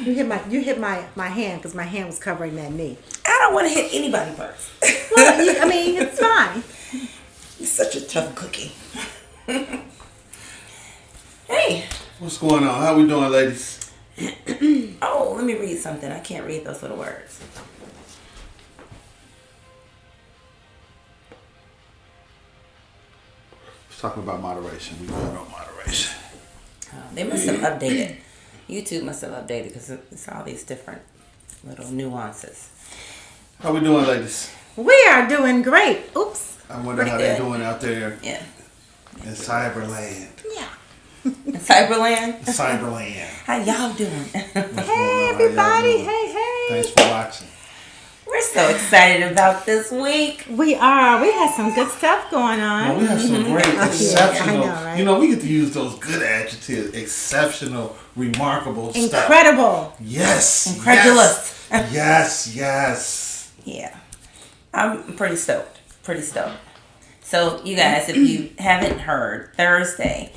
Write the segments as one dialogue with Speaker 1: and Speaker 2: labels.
Speaker 1: You hit my hand because my hand was covering that knee.
Speaker 2: I don't want to hit anybody first.
Speaker 1: Well, it's fine.
Speaker 2: You're such a tough cookie. Hey.
Speaker 3: What's going on? How we doing, ladies?
Speaker 2: Oh, let me read something. I can't read those little words.
Speaker 3: Let's talk about moderation. We going on moderation.
Speaker 2: They must have updated. YouTube must have updated because it's all these different little nuances.
Speaker 3: How we doing, ladies?
Speaker 1: We are doing great. Oops.
Speaker 3: I wonder
Speaker 2: Pretty
Speaker 3: how
Speaker 2: good.
Speaker 3: they're doing out there
Speaker 2: Yeah.
Speaker 3: in Cyberland.
Speaker 1: Yeah.
Speaker 2: In Cyberland?
Speaker 3: Cyberland.
Speaker 2: How y'all doing?
Speaker 1: Hey, everybody. Hey.
Speaker 3: Thanks for watching.
Speaker 2: We're so excited about this week.
Speaker 1: We are. We had some good stuff going on.
Speaker 3: Well, we have some great, exceptional.
Speaker 1: I know, right?
Speaker 3: You know, we get to use those good adjectives. Exceptional, remarkable stuff.
Speaker 1: Incredible.
Speaker 3: Yes.
Speaker 2: Incredulous.
Speaker 3: Yes.
Speaker 2: Yeah. I'm pretty stoked. So, you guys, if you haven't heard, Thursday,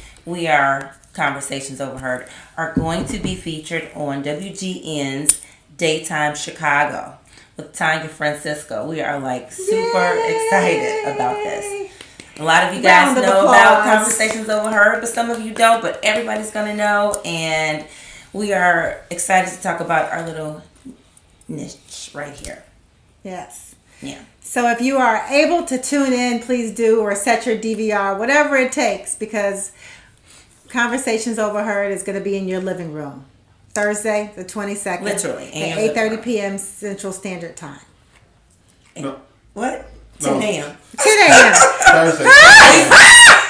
Speaker 2: Conversations Overheard, are going to be featured on WGN's Daytime Chicago with Tanya Francisco. We are super excited about this. A lot of you guys know about Conversations Overheard, but some of you don't, but everybody's going to know. And we are excited to talk about our little niche right here.
Speaker 1: Yes.
Speaker 2: Yeah.
Speaker 1: So if you are able to tune in, please do, or set your DVR, whatever it takes, because Conversations Overheard is going to be in your living room. Thursday, the 22nd.
Speaker 2: Literally.
Speaker 1: At 8:30 p.m. Central Standard Time.
Speaker 3: No.
Speaker 2: What?
Speaker 3: No.
Speaker 2: 10 a.m.
Speaker 1: 10 a.m.
Speaker 3: Thursday.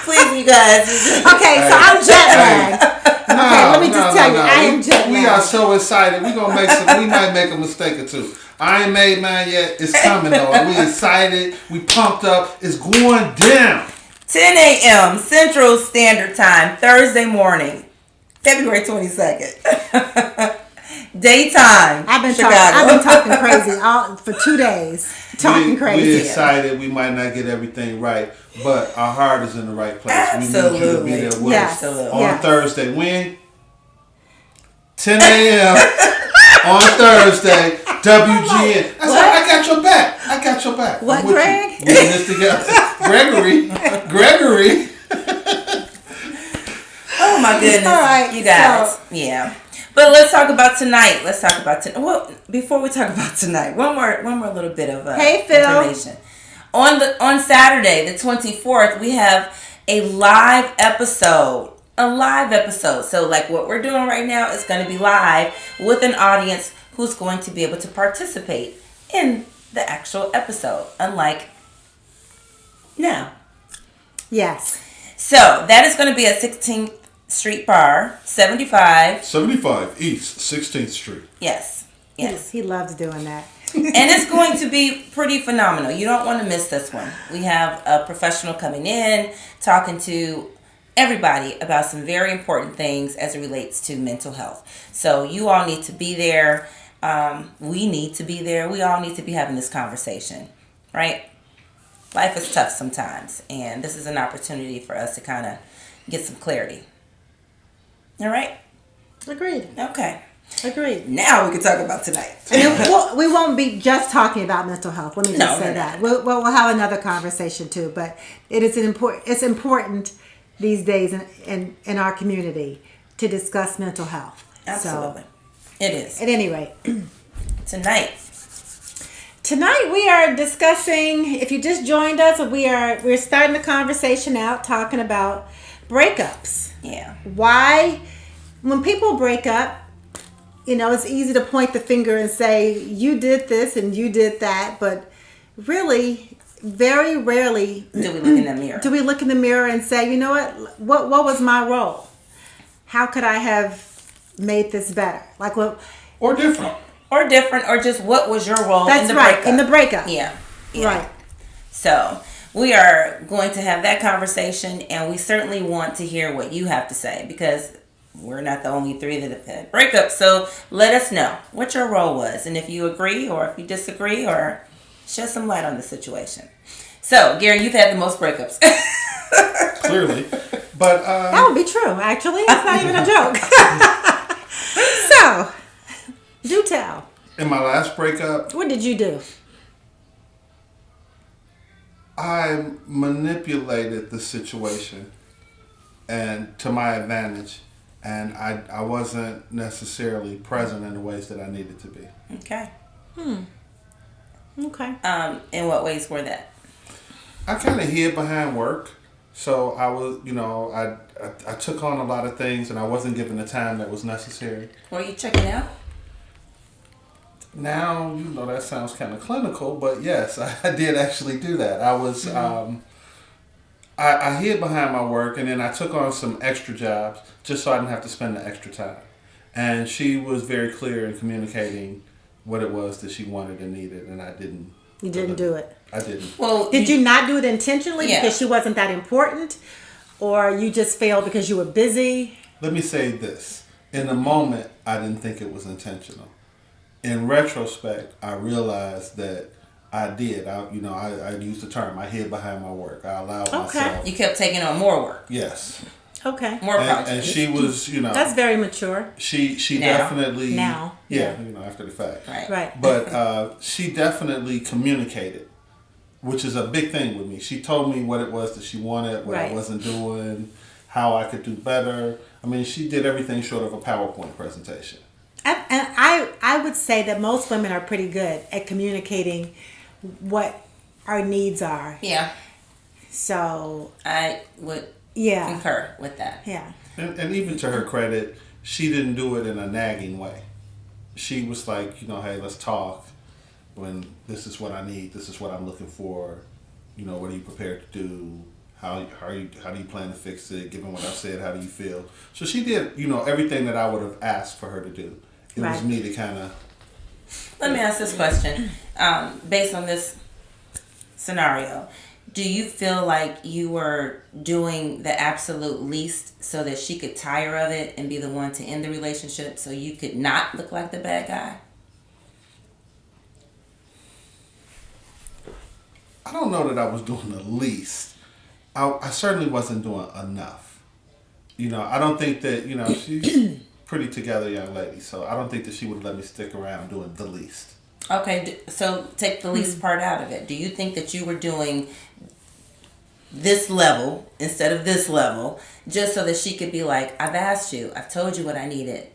Speaker 2: Please, you guys.
Speaker 1: Okay, so I'm jet lagged. Okay, let me just tell you, I am jet lagged.
Speaker 3: We are so excited. We might make a mistake or two. I ain't made mine yet. It's coming though. We excited. We pumped up. It's going down.
Speaker 2: 10 a.m. Central Standard Time, Thursday morning, February 22nd. Daytime.
Speaker 1: I've been
Speaker 2: Chicago.
Speaker 1: talking crazy for 2 days. Talking crazy.
Speaker 3: We're excited. We might not get everything right, but our heart is in the right place.
Speaker 2: Absolutely.
Speaker 3: We need you to be there with us
Speaker 2: Absolutely.
Speaker 3: on Thursday. When? 10 a.m. on Thursday, WGN. I got your back.
Speaker 1: What, Greg?
Speaker 3: We're in this together. Gregory.
Speaker 2: Oh my goodness.
Speaker 1: All right,
Speaker 2: you guys. Yeah. But let's talk about tonight. Well, before we talk about tonight, one more little bit of
Speaker 1: hey, Phil.
Speaker 2: information. On Saturday, the 24th, we have a live episode. So like what we're doing right now is going to be live with an audience who's going to be able to participate in the actual episode, unlike now.
Speaker 1: Yes.
Speaker 2: So that is going to be at 16th Street Bar, 75
Speaker 3: East 16th Street.
Speaker 2: Yes.
Speaker 1: He loves doing that.
Speaker 2: And it's going to be pretty phenomenal. You don't want to miss this one. We have a professional coming in, talking to everybody about some very important things as it relates to mental health. So you all need to be there. We need to be there. We all need to be having this conversation, right? Life is tough sometimes, and this is an opportunity for us to kind of get some clarity. All right?
Speaker 1: Agreed.
Speaker 2: Okay.
Speaker 1: Agreed.
Speaker 2: Now we can talk about tonight.
Speaker 1: And we won't be just talking about mental health. Let me just say that. We'll have another conversation too, but it's important these days in our community to discuss mental health.
Speaker 2: Absolutely. So, it is.
Speaker 1: At any rate. Tonight we are discussing, if you just joined us, we're starting the conversation out talking about breakups.
Speaker 2: Yeah.
Speaker 1: Why, when people break up, it's easy to point the finger and say, you did this and you did that, but really, very rarely
Speaker 2: do we look in the mirror.
Speaker 1: Do we look in the mirror and say, you know what was my role? How could I have made this better? Like what?
Speaker 3: Or different,
Speaker 2: or just what was your role in the
Speaker 1: right,
Speaker 2: breakup?
Speaker 1: in the breakup.
Speaker 2: Yeah.
Speaker 1: Right.
Speaker 2: So we are going to have that conversation, and we certainly want to hear what you have to say, because we're not the only three that have had breakups. So let us know what your role was, and if you agree or if you disagree, or shed some light on the situation. So, Gary, you've had the most breakups.
Speaker 3: Clearly. But
Speaker 1: that would be true, actually. It's not even a joke. So, Do tell.
Speaker 3: In my last breakup,
Speaker 1: What did you do?
Speaker 3: I manipulated the situation and to my advantage, and I wasn't necessarily present in the ways that I needed to be.
Speaker 2: Okay.
Speaker 1: Okay.
Speaker 2: In what ways were that?
Speaker 3: I kind of hid behind work, so I was, I took on a lot of things, and I wasn't given the time that was necessary.
Speaker 2: Were you checking out?
Speaker 3: Now, that sounds kind of clinical, but yes, I did actually do that. I was, I hid behind my work, and then I took on some extra jobs just so I didn't have to spend the extra time. And she was very clear in communicating what it was that she wanted and needed, and I didn't.
Speaker 1: You didn't do it.
Speaker 3: I didn't.
Speaker 2: Well,
Speaker 1: Did you not do it intentionally
Speaker 2: Yeah.
Speaker 1: because she wasn't that important? Or you just failed because you were busy?
Speaker 3: Let me say this. In the moment, I didn't think it was intentional. In retrospect, I realized that I did. I used the term, I hid behind my work. I allowed myself.
Speaker 2: You kept taking on more work,
Speaker 3: Yes.
Speaker 1: Okay.
Speaker 2: more projects.
Speaker 3: And she was,
Speaker 1: That's very mature.
Speaker 3: she
Speaker 2: Now.
Speaker 3: definitely.
Speaker 1: Now.
Speaker 3: Yeah, after the fact.
Speaker 2: Right.
Speaker 1: Right.
Speaker 3: But she definitely communicated, which is a big thing with me. She told me what it was that she wanted, what
Speaker 1: Right.
Speaker 3: I wasn't doing, how I could do better. I mean, she did everything short of a PowerPoint presentation.
Speaker 1: And I would say that most women are pretty good at communicating what our needs are.
Speaker 2: Yeah,
Speaker 1: So,
Speaker 2: I would
Speaker 1: yeah.
Speaker 2: concur with that.
Speaker 1: Yeah.
Speaker 3: And even to her credit, she didn't do it in a nagging way. She was like, hey, let's talk. When this is what I need, this is what I'm looking for. What are you prepared to do? How do you plan to fix it? Given what I've said, how do you feel? So she did, everything that I would have asked for her to do. It was
Speaker 1: Right.
Speaker 3: me to kind of.
Speaker 2: Let me ask this question. Based on this scenario, do you feel like you were doing the absolute least so that she could tire of it and be the one to end the relationship so you could not look like the bad guy?
Speaker 3: I don't know that I was doing the least. I certainly wasn't doing enough. I don't think that, she's pretty together young lady, so I don't think that she would let me stick around doing the least.
Speaker 2: Okay, so take the least part out of it. Do you think that you were doing this level instead of this level just so that she could be like, I've asked you, I've told you what I needed,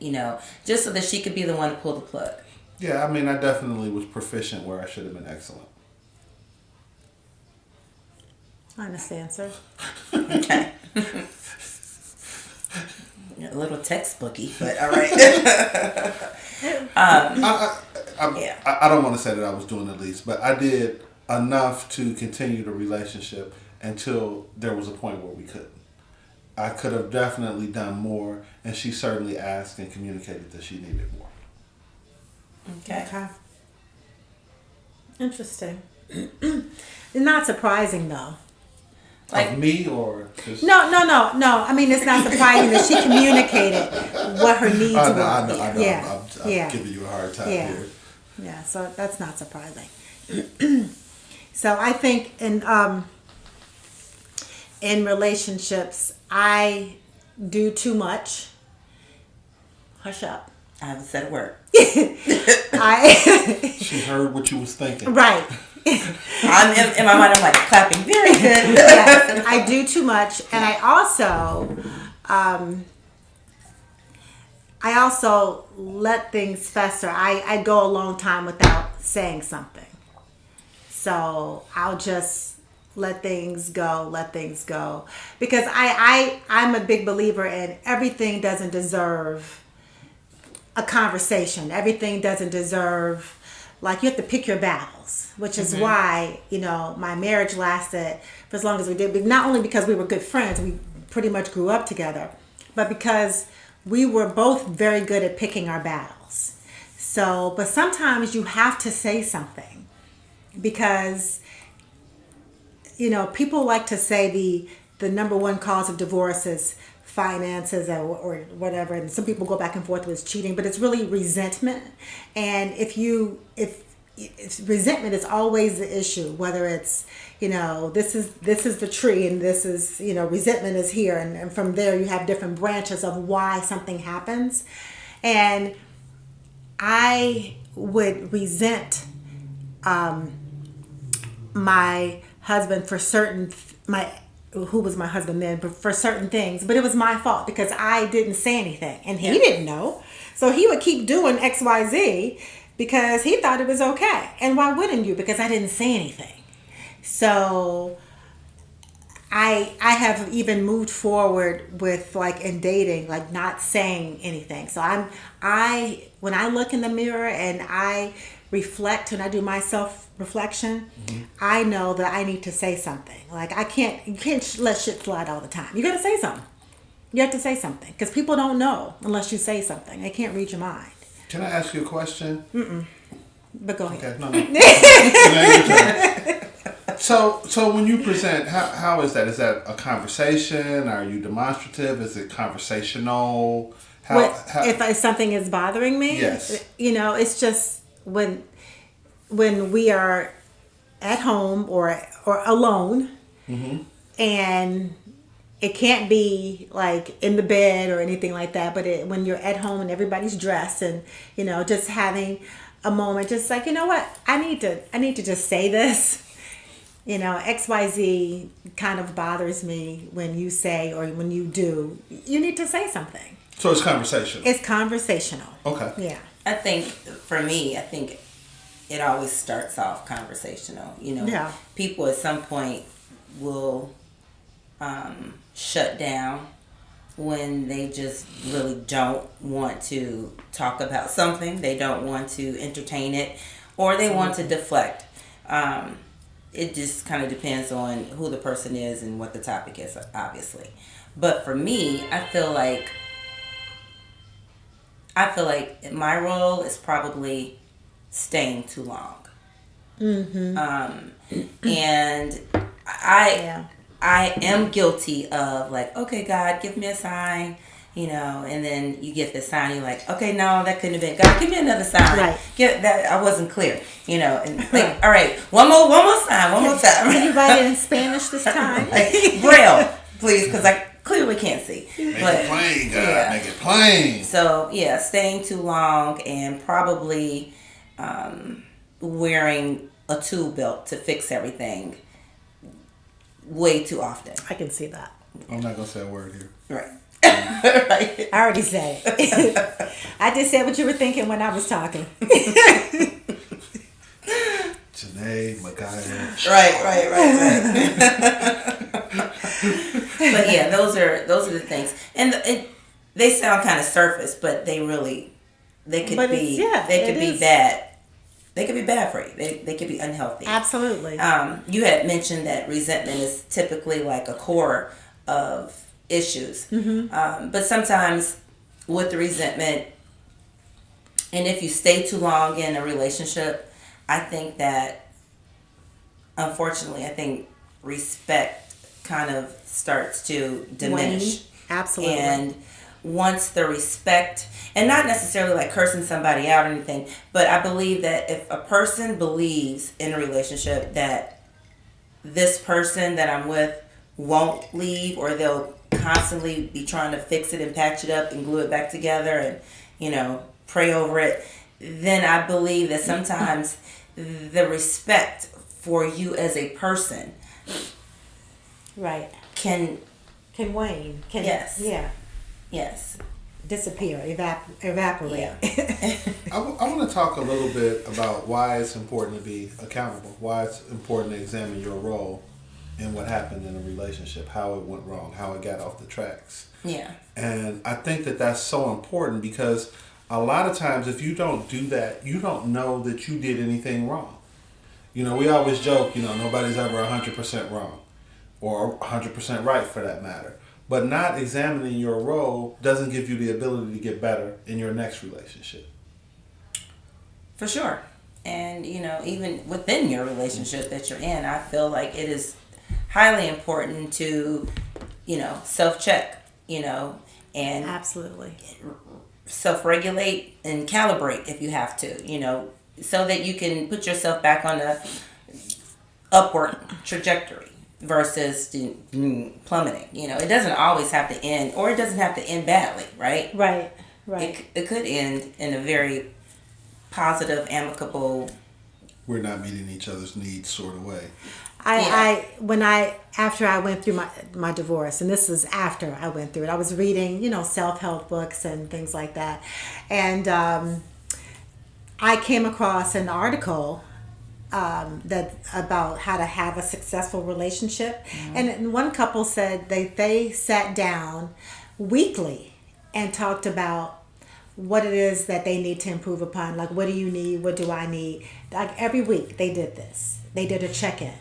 Speaker 2: just so that she could be the one to pull the plug?
Speaker 3: Yeah, I mean, I definitely was proficient where I should have been excellent.
Speaker 1: Honest answer.
Speaker 2: Okay. A little textbooky, but all right.
Speaker 3: I don't want to say that I was doing the least, but I did enough to continue the relationship until there was a point where we couldn't. I could have definitely done more, and she certainly asked and communicated that she needed more.
Speaker 2: Okay.
Speaker 1: Interesting. Not surprising though.
Speaker 3: Of me or just...
Speaker 1: No. I mean, it's not surprising that she communicated what her needs were.
Speaker 3: I know.
Speaker 1: Yeah.
Speaker 3: I'm giving you a hard time here.
Speaker 1: Yeah, so that's not surprising. So I think in relationships, I do too much. Hush up.
Speaker 2: I haven't said a word.
Speaker 3: She heard what you was thinking.
Speaker 1: Right.
Speaker 2: I'm in my mind. I'm like clapping. Very good.
Speaker 1: Yes, I do too much, and I also let things fester. I go a long time without saying something, so I'll just let things go, because I'm a big believer in everything doesn't deserve a conversation. Everything doesn't deserve, like, you have to pick your battles, which is why, my marriage lasted for as long as we did, but not only because we were good friends, we pretty much grew up together, but because we were both very good at picking our battles. So, but sometimes you have to say something because, people like to say the number one cause of divorce is finances or whatever, and some people go back and forth with cheating, but it's really resentment. And if resentment is always the issue, whether it's this is the tree and this is resentment is here, and from there you have different branches of why something happens. And I would resent my husband for who was my husband then, but for certain things. But it was my fault because I didn't say anything, and he didn't know. So he would keep doing XYZ because he thought it was okay. And why wouldn't you? Because I didn't say anything. So I have even moved forward with, like, in dating, like, not saying anything. So when I look in the mirror and I reflect and I do my self reflection, I know that I need to say something. Like, you can't let shit slide all the time. You got to say something. You have to say something because people don't know unless you say something. They can't read your mind.
Speaker 3: Can I ask you a question?
Speaker 1: But go ahead.
Speaker 3: Okay, no. So when you present, how is that? Is that a conversation? Are you demonstrative? Is it conversational?
Speaker 1: If something is bothering me,
Speaker 3: yes.
Speaker 1: It's just when we are at home or alone, and it can't be like in the bed or anything like that. But when you're at home and everybody's dressed, and just having a moment, just like, you know what, I need to just say this. XYZ kind of bothers me when you say, or when you do, you need to say something.
Speaker 3: So it's conversational.
Speaker 1: It's conversational.
Speaker 3: Okay.
Speaker 1: Yeah.
Speaker 2: I think for me, it always starts off conversational.
Speaker 1: Yeah.
Speaker 2: People at some point will shut down when they just really don't want to talk about something. They don't want to entertain it, or they want to deflect. It just kind of depends on who the person is and what the topic is, obviously. But for me, I feel like my role is probably staying too long. And I am guilty of, like, okay, God, give me a sign, and then you get the sign, you're like, okay, no, that couldn't have been God. Give me another sign.
Speaker 1: Right.
Speaker 2: Get that, I wasn't clear, and like, all right, one more sign, one more time.
Speaker 1: Can you write it in Spanish this time?
Speaker 2: Like, Braille, please, because I clearly can't see.
Speaker 3: Make it plain, God.
Speaker 2: Yeah.
Speaker 3: Make it plain.
Speaker 2: So yeah, staying too long and probably wearing a tool belt to fix everything way too often.
Speaker 1: I can see that.
Speaker 3: I'm not gonna say a word here.
Speaker 2: Right. Right.
Speaker 1: I already said it. I just said what you were thinking when I was talking.
Speaker 3: Janae, Magaya.
Speaker 2: Right. But yeah, those are the things, and they sound kind of surface, but they could be bad. They could be bad for you. They could be unhealthy.
Speaker 1: Absolutely.
Speaker 2: You had mentioned that resentment is typically like a core of issues. But sometimes with the resentment, and if you stay too long in a relationship, I think that, unfortunately, respect kind of starts to diminish.
Speaker 1: Absolutely.
Speaker 2: And once the respect, and not necessarily like cursing somebody out or anything, but I believe that if a person believes in a relationship that this person that I'm with won't leave, or they'll constantly be trying to fix it and patch it up and glue it back together and, pray over it, then I believe that sometimes the respect for you as a person can
Speaker 1: wane.
Speaker 2: Yes.
Speaker 1: Yeah.
Speaker 2: Yes.
Speaker 1: Disappear, evaporate.
Speaker 2: Yeah.
Speaker 3: I want to talk a little bit about why it's important to be accountable, why it's important to examine your role in what happened in a relationship, how it went wrong, how it got off the tracks.
Speaker 2: Yeah.
Speaker 3: And I think that that's so important because a lot of times if you don't do that, you don't know that you did anything wrong. We always joke, nobody's ever 100% wrong or 100% right for that matter. But not examining your role doesn't give you the ability to get better in your next relationship.
Speaker 2: For sure. And, even within your relationship that you're in, I feel like it is highly important to, self-check, and
Speaker 1: absolutely
Speaker 2: self-regulate and calibrate if you have to, so that you can put yourself back on a upward trajectory versus plummeting. It doesn't always have to end, or it doesn't have to end badly, right?
Speaker 1: Right.
Speaker 2: It could end in a very positive, amicable.
Speaker 3: We're not meeting each other's needs sort of way.
Speaker 1: After I went through my divorce, and this is after I went through it, I was reading, self-help books and things like that. And I came across an article that about how to have a successful relationship. Mm-hmm. And one couple said they sat down weekly and talked about what it is that they need to improve upon. Like, what do you need? What do I need? Like, every week they did this. They did a check-in.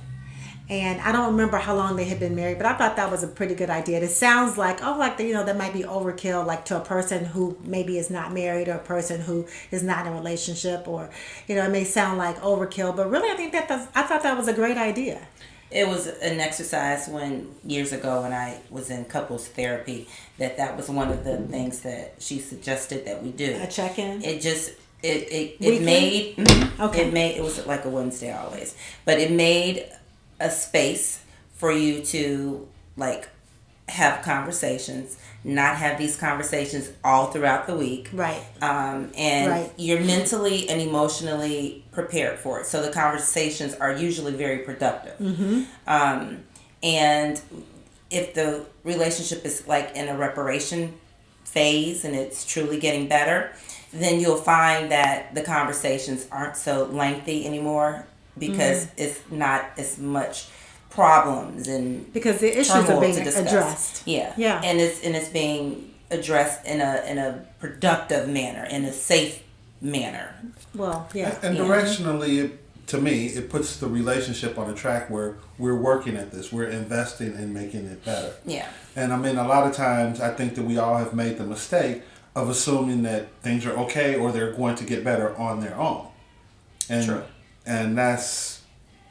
Speaker 1: And I don't remember how long they had been married, but I thought that was a pretty good idea. It sounds like, that might be overkill, like to a person who maybe is not married, or a person who is not in a relationship, or, it may sound like overkill, but really I thought that was a great idea.
Speaker 2: It was an exercise years ago when I was in couples therapy, that was one of the things that she suggested that we do.
Speaker 1: A check-in?
Speaker 2: It just, it
Speaker 1: Weekly?
Speaker 2: made,
Speaker 1: okay.
Speaker 2: it was like a Wednesday always, but it made a space for you to have conversations, not have these conversations all throughout the week.
Speaker 1: Right.
Speaker 2: And
Speaker 1: right.
Speaker 2: You're mentally and emotionally prepared for it. So the conversations are usually very productive.
Speaker 1: Mm-hmm.
Speaker 2: And if the relationship is in a reparation phase and it's truly getting better, then you'll find that the conversations aren't so lengthy anymore, because it's not as much problems and
Speaker 1: because the issues are being addressed.
Speaker 2: Yeah. And it's being addressed in a productive manner, in a safe manner.
Speaker 1: Well, yeah.
Speaker 3: And directionally, to me, it puts the relationship on a track where we're working at this. We're investing in making it better.
Speaker 2: Yeah.
Speaker 3: And I mean, a lot of times I think that we all have made the mistake of assuming that things are okay or they're going to get better on their own. And
Speaker 2: True.
Speaker 3: And that's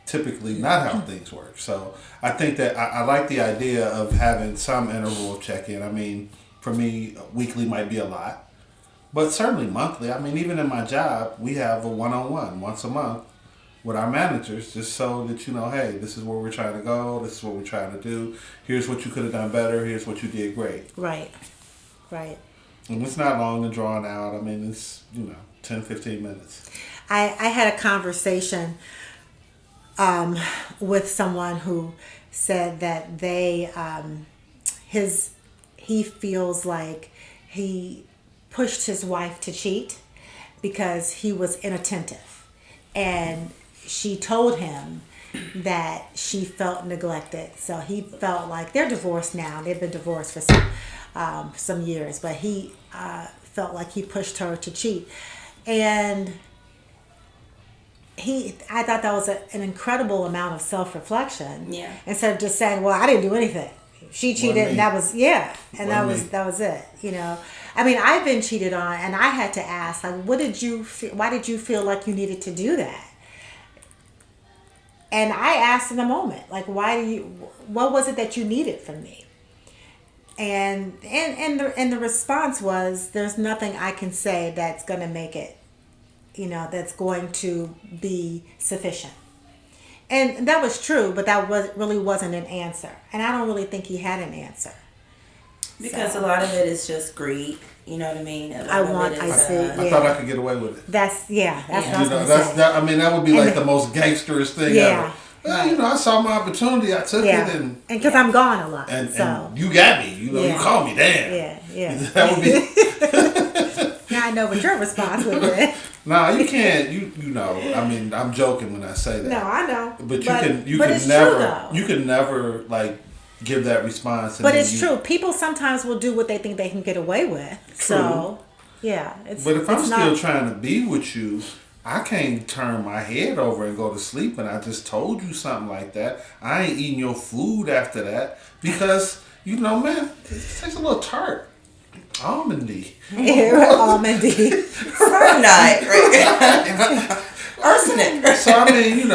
Speaker 3: typically not how things work. So I think that I like the idea of having some interval check-in. I mean, for me, weekly might be a lot, but certainly monthly. I mean, even in my job, we have a one-on-one once a month with our managers, just so that hey, this is where we're trying to go. This is what we're trying to do. Here's what you could have done better. Here's what you did great.
Speaker 1: Right.
Speaker 3: And it's not long and drawn out. I mean, it's 10, 15 minutes.
Speaker 1: I had a conversation with someone who said that he feels like he pushed his wife to cheat because he was inattentive, and she told him that she felt neglected. So he felt like they're divorced now. They've been divorced for some years, but he felt like he pushed her to cheat, and I thought that was an incredible amount of self-reflection.
Speaker 2: Yeah.
Speaker 1: Instead of just saying, "Well, I didn't do anything. She cheated, and that was that was it." I mean, I've been cheated on, and I had to ask, why did you feel like you needed to do that? And I asked in the moment, what was it that you needed from me? And the response was, there's nothing I can say that's going to make it, that's going to be sufficient. And that was true, but that really wasn't an answer. And I don't really think he had an answer.
Speaker 2: Because a lot of it is just greed. You know what I mean?
Speaker 3: I thought I could get away with it.
Speaker 1: That's what I was going to say.
Speaker 3: That would be the most gangsterist thing ever. Well, I saw my opportunity. I took it, and
Speaker 1: because I'm gone a lot,
Speaker 3: and you got me. You called me, damn.
Speaker 1: Yeah.
Speaker 3: That would be.
Speaker 1: Now I know what your response would be.
Speaker 3: No, you can't. I mean, I'm joking when I say that.
Speaker 1: No, I know.
Speaker 3: But you can never give that response.
Speaker 1: But it's true. People sometimes will do what they think they can get away with.
Speaker 3: True.
Speaker 1: So, yeah.
Speaker 3: But if I'm still trying to be with you, I can't turn my head over and go to sleep and I just told you something like that. I ain't eating your food after that because, man, it tastes a little tart. Almondy.
Speaker 1: Almondy.
Speaker 2: Fernite, right? Arsenic.
Speaker 3: So, I mean,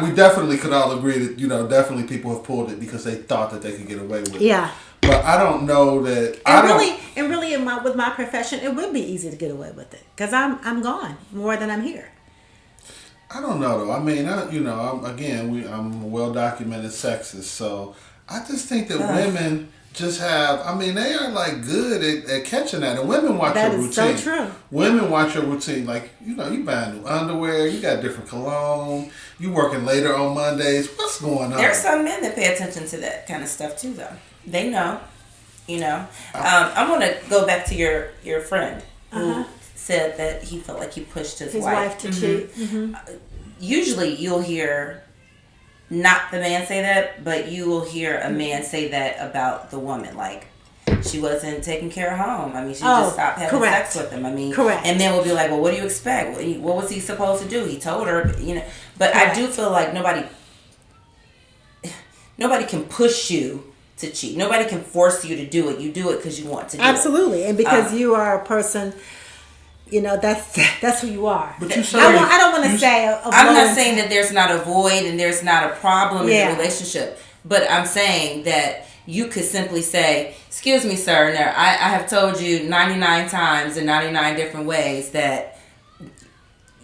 Speaker 3: we definitely could all agree that, definitely people have pulled it because they thought that they could get away with it.
Speaker 1: Yeah.
Speaker 3: But I don't know that.
Speaker 1: With my profession, it would be easy to get away with it because I'm gone more than I'm here.
Speaker 3: I don't know though. I mean, I'm a well documented sexist, so I just think that women just have, I mean, they are like good at catching that. And women watch
Speaker 1: That
Speaker 3: your
Speaker 1: is
Speaker 3: routine.
Speaker 1: so true.
Speaker 3: Women watch your routine. Like, you know, you buying new underwear, you got different cologne, you working later on Mondays. What's going on?
Speaker 2: There's some men that pay attention to that kind of stuff too, though. They know, you know. I want to go back to your friend who said that he felt like he pushed his wife
Speaker 1: to cheat.
Speaker 2: Usually you'll hear not the man say that, but you will hear a man say that about the woman, like she wasn't taking care of home. I mean, she just stopped having sex with him. I mean, and men will be like, well, what do you expect? What was he supposed to do? He told her, you know. But I do feel like nobody can push you to cheat. Nobody can force you to do it. You do it because you want to do it.
Speaker 1: Absolutely, and because you are a person. You know, that's who you are.
Speaker 3: But you
Speaker 1: I don't want to say.
Speaker 2: I'm not saying that there's not a void and there's not a problem in the relationship. But I'm saying that you could simply say, excuse me, sir, now, I have told you 99 times in 99 different ways that,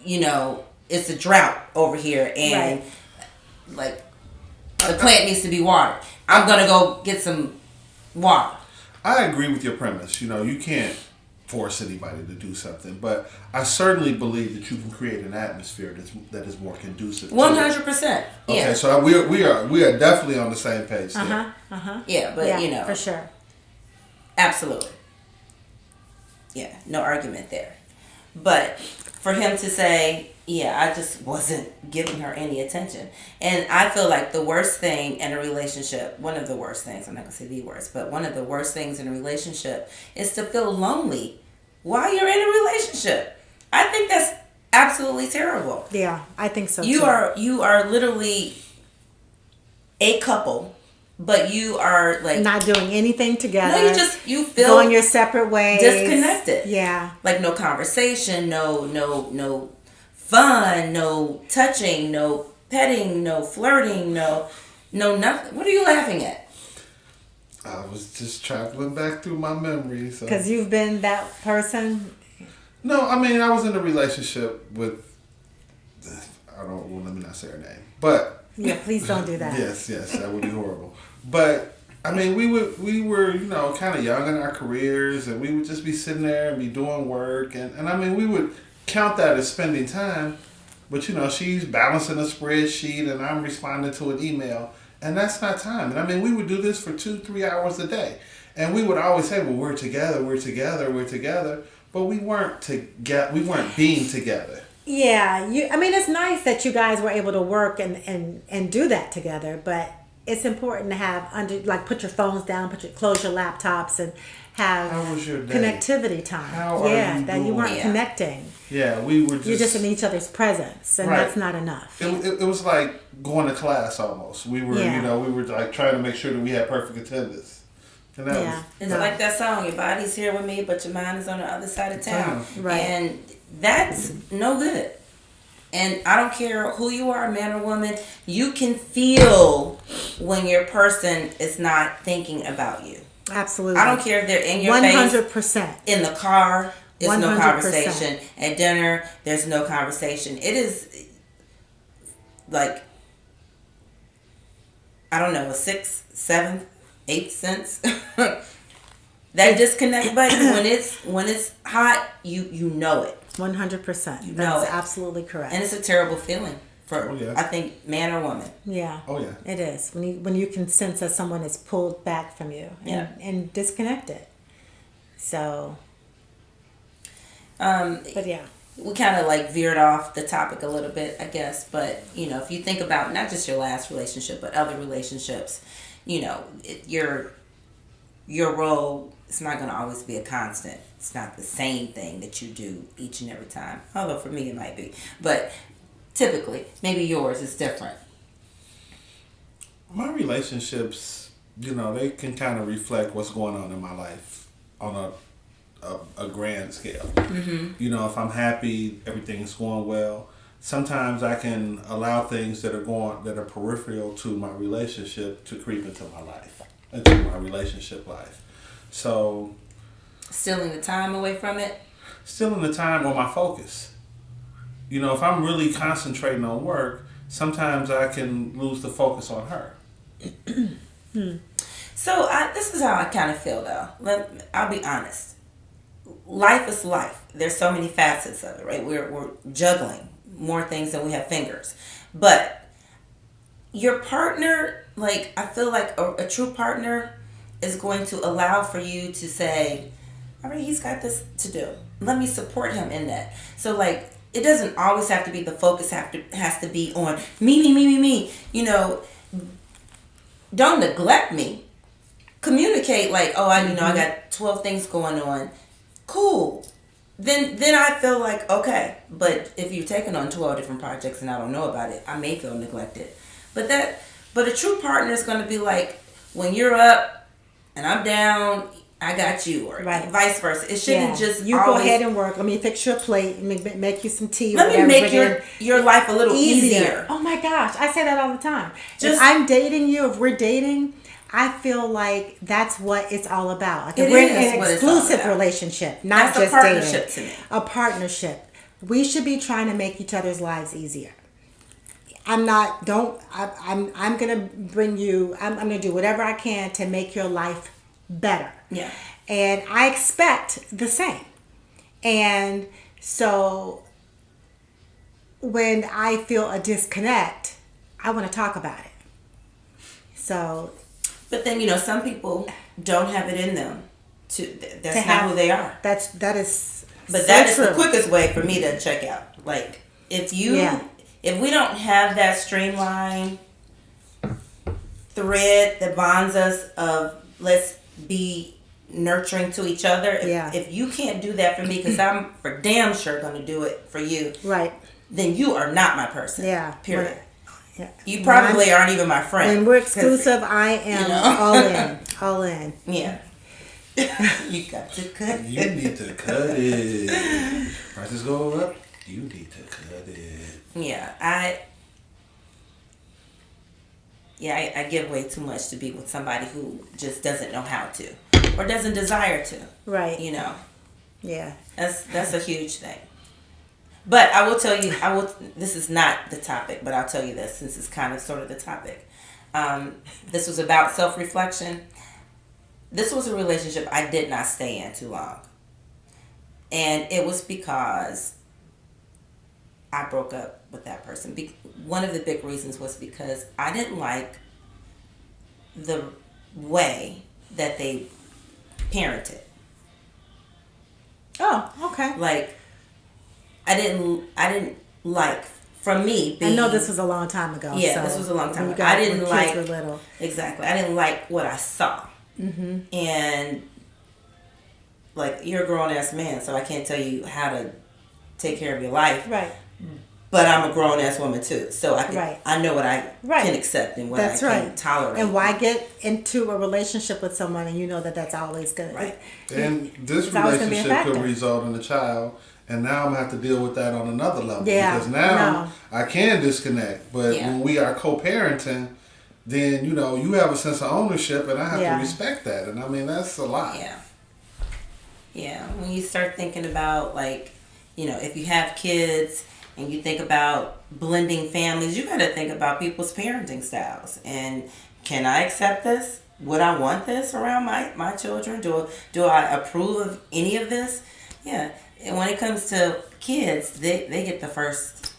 Speaker 2: you know, it's a drought over here and, like, the plant needs to be watered. I'm going to go get some water.
Speaker 3: I agree with your premise. You know, you can't force anybody to do something, but I certainly believe that you can create an atmosphere that is more conducive.
Speaker 2: 100%.
Speaker 3: Okay, so we are definitely on the same page there.
Speaker 2: Yeah, but you know,
Speaker 1: for sure,
Speaker 2: absolutely. Yeah, no argument there. But for him to say, yeah, I just wasn't giving her any attention, and I feel like the worst thing in a relationship, one of the worst things, I'm not gonna say the worst, but one of the worst things in a relationship is to feel lonely while you're in a relationship. I think that's absolutely terrible.
Speaker 1: Yeah, I think so.
Speaker 2: You are literally a couple, but you are like
Speaker 1: not doing anything together.
Speaker 2: No, you feel
Speaker 1: going your separate ways,
Speaker 2: disconnected.
Speaker 1: Yeah,
Speaker 2: like no conversation, no fun, no touching, no petting, no flirting, no nothing. What are you laughing at?
Speaker 3: I was just traveling back through my memories.
Speaker 1: Because you've been that person.
Speaker 3: No, I mean I was in a relationship with. Let me not say her name, but
Speaker 1: yeah, please don't do that.
Speaker 3: yes, that would be horrible. But I mean, we were you know kind of young in our careers, and we would just be sitting there and be doing work, and I mean we would count that as spending time, but you know she's balancing a spreadsheet and I'm responding to an email. And that's not time. And I mean, we would do this for 2-3 hours a day. And we would always say, well, we're together. But we weren't we weren't being together.
Speaker 1: Yeah. I mean, it's nice that you guys were able to work and do that together. But it's important to have put your phones down, close your laptops and have
Speaker 3: How was your day?
Speaker 1: Connectivity time.
Speaker 3: How are you doing?
Speaker 1: You weren't connecting.
Speaker 3: Yeah, we were just...
Speaker 1: You're just in each other's presence, and that's not enough.
Speaker 3: It was like going to class almost. We were, you know, we were like trying to make sure that we had perfect attendance. And that was...
Speaker 2: It's like that song, your body's here with me, but your mind is on the other side of town.
Speaker 1: Right.
Speaker 2: And that's no good. And I don't care who you are, man or woman, you can feel when your person is not thinking about you.
Speaker 1: Absolutely.
Speaker 2: I don't care if they're in your
Speaker 1: 100%.
Speaker 2: face. In the car, there's 100%. No conversation. At dinner, there's no conversation. It is like, I don't know, a 6th, 7th, 8th sense. That disconnect button, when it's hot, you know it.
Speaker 1: 100%. That's absolutely correct.
Speaker 2: And it's a terrible feeling for, I think, man or woman.
Speaker 1: Yeah.
Speaker 3: Oh, yeah.
Speaker 1: It is. When you can sense that someone is pulled back from you and disconnected. So. But yeah.
Speaker 2: We kind of like veered off the topic a little bit, I guess. But, you know, if you think about not just your last relationship, but other relationships, you know, your role is not going to always be a constant. It's not the same thing that you do each and every time. Although for me it might be. But typically, maybe yours is different.
Speaker 3: My relationships, you know, they can kind of reflect what's going on in my life on a grand scale. Mm-hmm. You know, if I'm happy, everything's going well. Sometimes I can allow things that are peripheral to my relationship to creep into my life, into my relationship life. So,
Speaker 2: stealing the time away from it?
Speaker 3: Stealing the time or my focus. You know, if I'm really concentrating on work, sometimes I can lose the focus on her.
Speaker 2: So this is how I kind of feel though. I'll be honest. Life is life. There's so many facets of it, right? We're juggling more things than we have fingers. But your partner, like, I feel like a true partner is going to allow for you to say, all right, he's got this to do. Let me support him in that. So, like, it doesn't always have to be the focus has to be on me. You know, don't neglect me. Communicate like, oh, I got 12 things going on. Cool. Then I feel like, okay. But if you're taking on 12 different projects and I don't know about it, I may feel neglected. But a true partner is going to be like, when you're up and I'm down, I got you, or vice versa. It shouldn't just
Speaker 1: you
Speaker 2: always,
Speaker 1: go ahead and work. Let me fix your plate. Make you some tea.
Speaker 2: Let me make your life a little easier.
Speaker 1: Oh my gosh, I say that all the time. If I'm dating you, if we're dating, I feel like that's what it's all about. Like we're in an exclusive relationship, not just
Speaker 2: partnership
Speaker 1: dating.
Speaker 2: To me.
Speaker 1: A partnership. We should be trying to make each other's lives easier. I'm gonna bring you. I'm gonna do whatever I can to make your life better.
Speaker 2: Yeah.
Speaker 1: And I expect the same. And so when I feel a disconnect, I want to talk about it. So.
Speaker 2: But then, some people don't have it in them that's not who they are.
Speaker 1: That is.
Speaker 2: But that is the quickest way for me to check out. Like, if we don't have that streamlined thread that bonds us of let's be nurturing to each other. If you can't do that for me, because I'm for damn sure going to do it for you.
Speaker 1: Right.
Speaker 2: Then you are not my person.
Speaker 1: Yeah.
Speaker 2: Period.
Speaker 1: Right. Yeah.
Speaker 2: You probably aren't even my friend.
Speaker 1: When we're exclusive, I am all in.
Speaker 2: Yeah. You got to cut it.
Speaker 3: You need to cut it. Prices go up. You need to cut it.
Speaker 2: Yeah, I give way too much to be with somebody who just doesn't know how to or doesn't desire to.
Speaker 1: Right.
Speaker 2: Yeah. That's a huge thing. But I will tell you, this is not the topic, but I'll tell you this since it's kind of sort of the topic. This was about self-reflection. This was a relationship I did not stay in too long. And it was because I broke up with that person. One of the big reasons was because I didn't like the way that they parented.
Speaker 1: Oh, okay.
Speaker 2: Like, I didn't like, from me being,
Speaker 1: I know this was a long time ago.
Speaker 2: Yeah, this was a long time ago. I didn't like, kids were little. Exactly. I didn't like what I saw. Mm-hmm. And like, you're a grown ass man, so I can't tell you how to take care of your life.
Speaker 1: Right.
Speaker 2: But I'm a grown ass woman too, so I know what I can accept and what I can tolerate.
Speaker 1: And why get into a relationship with someone and you know that's always good.
Speaker 2: Right.
Speaker 3: And this relationship could result in a child. And now I'm going to have to deal with that on another level.
Speaker 1: Yeah,
Speaker 3: because now I can disconnect. But when we are co-parenting, then, you have a sense of ownership and I have to respect that. And I mean, that's a lot.
Speaker 2: Yeah. Yeah. When you start thinking about, like, if you have kids and you think about blending families, you got to think about people's parenting styles. And can I accept this? Would I want this around my children? Do I approve of any of this? Yeah. And when it comes to kids, they get the first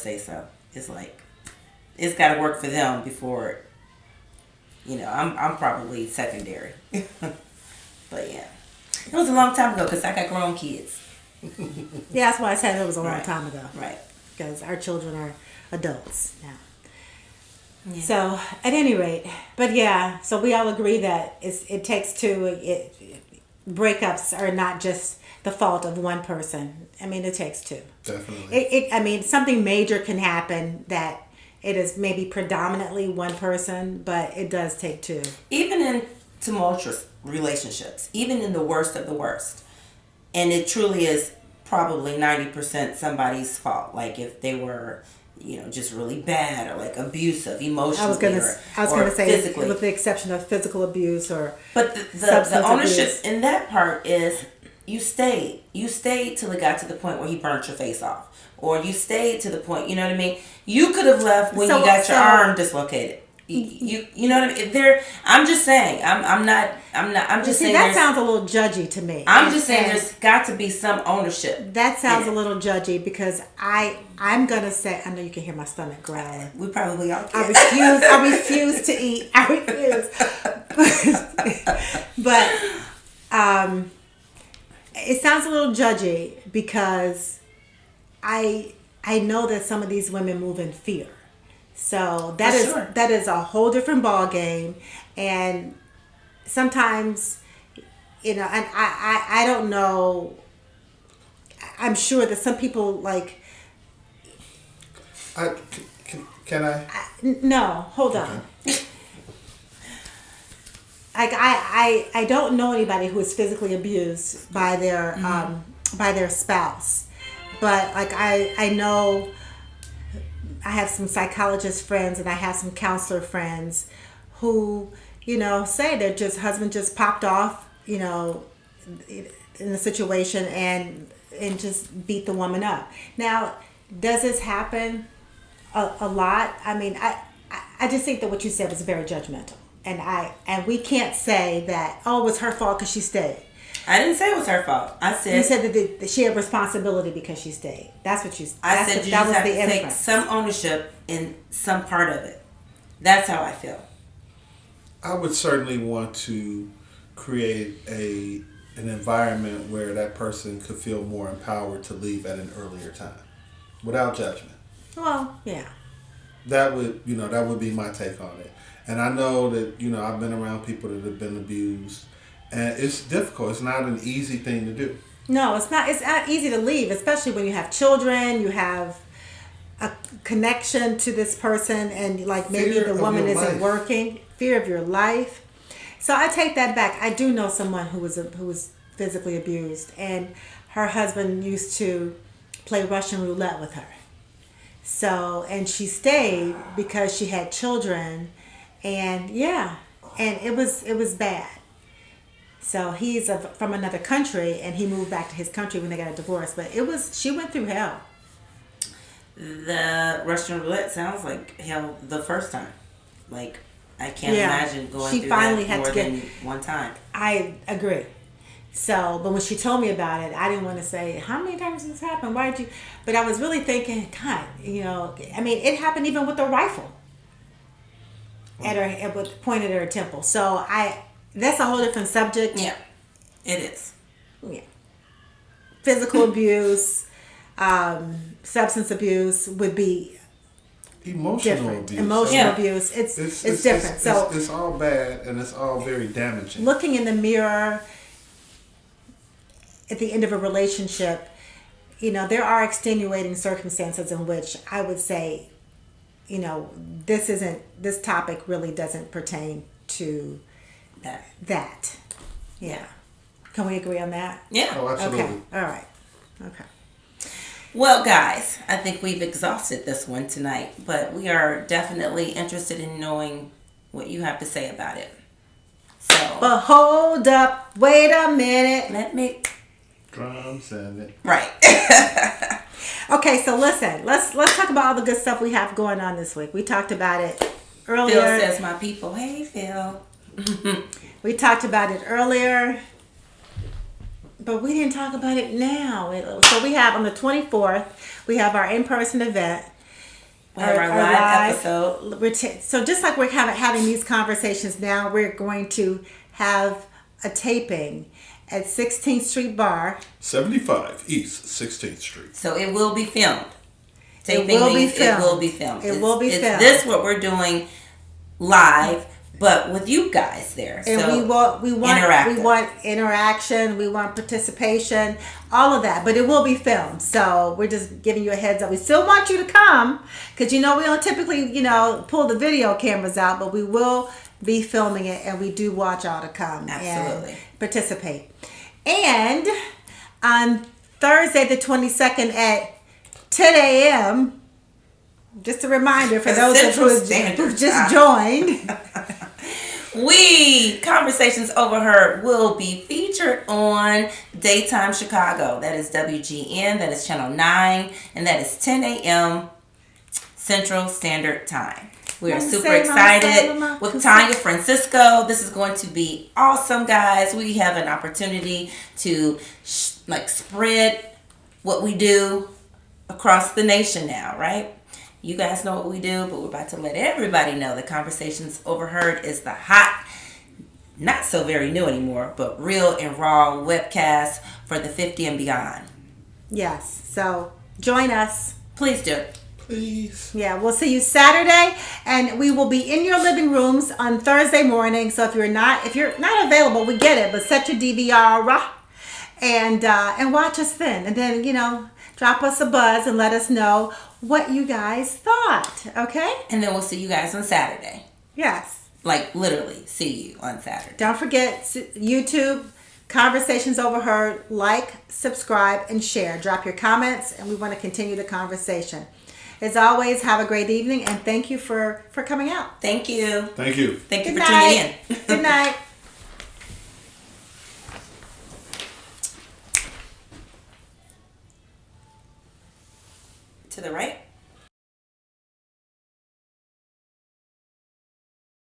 Speaker 2: say so. It's like it's got to work for them before. I'm probably secondary. But yeah, it was a long time ago because I got grown kids.
Speaker 1: Yeah, that's why I said it was a long time ago.
Speaker 2: Right.
Speaker 1: Because our children are adults now. Yeah. So at any rate, but yeah, so we all agree that it takes two. Breakups are not just the fault of one person. I mean, it takes two.
Speaker 3: Definitely.
Speaker 1: Something major can happen that it is maybe predominantly one person, but it does take two.
Speaker 2: Even in tumultuous relationships, even in the worst of the worst, and it truly is probably 90% somebody's fault. Like if they were, just really bad or like abusive emotionally. I was gonna say physically,
Speaker 1: with the exception of physical abuse or.
Speaker 2: But the ownership abuse. In that part is. You stayed till it got to the point where he burnt your face off. Or you stayed to the point, you know what I mean? You could have left when you got your arm dislocated. You know what I mean? I'm just saying. I'm just saying.
Speaker 1: That sounds a little judgy to me.
Speaker 2: I'm just saying there's got to be some ownership.
Speaker 1: That sounds a little judgy because I'm gonna say, I know you can hear my stomach growling.
Speaker 2: We probably all can.
Speaker 1: I refuse to eat. I refuse. But it sounds a little judgy because I know that some of these women move in fear. So that is a whole different ball game, and sometimes, and I don't know. I'm sure that some people like.
Speaker 3: Can I?
Speaker 1: No, hold on. Like I don't know anybody who is physically abused by their spouse, but like I know. I have some psychologist friends and I have some counselor friends who, say their husband just popped off, in the situation and just beat the woman up. Now, does this happen a lot? I mean, I just think that what you said was very judgmental, and we can't say that it was her fault because she stayed.
Speaker 2: I didn't say it was her fault. I said
Speaker 1: you said that she had responsibility because she stayed. That's what you said.
Speaker 2: I said you just have to take some ownership in some part of it. That's how I feel.
Speaker 3: I would certainly want to create an environment where that person could feel more empowered to leave at an earlier time, without judgment.
Speaker 1: Well, yeah.
Speaker 3: That would be my take on it. And I know that I've been around people that have been abused. And it's difficult. It's not an easy thing to do.
Speaker 1: No, it's not. It's not easy to leave, especially when you have children. You have a connection to this person, and like maybe the woman isn't working. Fear of your life. So I take that back. I do know someone who was physically abused, and her husband used to play Russian roulette with her. So, and she stayed because she had children, and it was bad. So he's from another country, and he moved back to his country when they got a divorce. But she went through hell.
Speaker 2: The Russian roulette sounds like hell the first time. Like, I can't imagine going through that more than one time.
Speaker 1: I agree. So, but when she told me about it, I didn't want to say, how many times has this happened? Why did you? But I was really thinking, God, I mean, it happened even with a rifle pointed at her temple. So that's a whole different subject.
Speaker 2: Yeah, it is.
Speaker 1: Yeah. Physical abuse, substance abuse would be
Speaker 3: emotional
Speaker 1: different.
Speaker 3: abuse.
Speaker 1: Emotional abuse. It's different.
Speaker 3: It's all bad and it's all very damaging.
Speaker 1: Looking in the mirror at the end of a relationship, there are extenuating circumstances in which I would say, this topic really doesn't pertain to that. Yeah. Can we agree on that?
Speaker 2: Yeah.
Speaker 3: Oh, absolutely.
Speaker 1: Okay. All right. Okay.
Speaker 2: Well, guys, I think we've exhausted this one tonight, but we are definitely interested in knowing what you have to say about it. So,
Speaker 1: but hold up, wait a minute.
Speaker 2: Let me
Speaker 3: drums and it.
Speaker 2: Right.
Speaker 1: Okay, so listen, let's talk about all the good stuff we have going on this week. We talked about it earlier.
Speaker 2: Phil says, "My people, hey Phil."
Speaker 1: We talked about it earlier, but we didn't talk about it now. So we have on the 24th, we have our in-person event.
Speaker 2: We have our live episode.
Speaker 1: So just like we're having these conversations now, we're going to have a taping at 16th Street Bar.
Speaker 3: 75 East 16th Street.
Speaker 2: So it will be filmed.
Speaker 1: It will be filmed.
Speaker 2: It will be filmed.
Speaker 1: It will be filmed.
Speaker 2: Is this what we're doing live? But with you guys there,
Speaker 1: and
Speaker 2: so
Speaker 1: we want interaction, we want participation, all of that. But it will be filmed, so we're just giving you a heads up. We still want you to come because we don't typically pull the video cameras out, but we will be filming it, and we do want y'all to come and participate. And on Thursday the 22nd at 10 a.m. Just a reminder for those who've just joined.
Speaker 2: Conversations Overheard will be featured on Daytime Chicago. That is WGN, that is Channel 9, and that is 10 a.m. Central Standard Time. We are
Speaker 1: Mama
Speaker 2: super
Speaker 1: say,
Speaker 2: excited
Speaker 1: mama,
Speaker 2: with Tanya Francisco. This is going to be awesome, guys. We have an opportunity to spread what we do across the nation now, right? You guys know what we do, but we're about to let everybody know that Conversations Overheard is the hot, not so very new anymore, but real and raw webcast for the 50 and beyond.
Speaker 1: Yes. So join us.
Speaker 2: Please do.
Speaker 3: Please.
Speaker 1: Yeah, we'll see you Saturday, and we will be in your living rooms on Thursday morning. So if you're not available, we get it, but set your DVR and watch us then, and then drop us a buzz and let us know what you guys thought. Okay?
Speaker 2: And then we'll see you guys on Saturday.
Speaker 1: Yes.
Speaker 2: Like literally, see you on Saturday.
Speaker 1: Don't forget YouTube. Conversations Overheard. Like, subscribe, and share. Drop your comments, and we want to continue the conversation. As always, have a great evening, and thank you for coming out.
Speaker 2: Thank you.
Speaker 3: Thank you.
Speaker 2: Thank you
Speaker 1: Good
Speaker 2: for
Speaker 1: night.
Speaker 2: tuning in.
Speaker 1: Good night.
Speaker 2: To the right.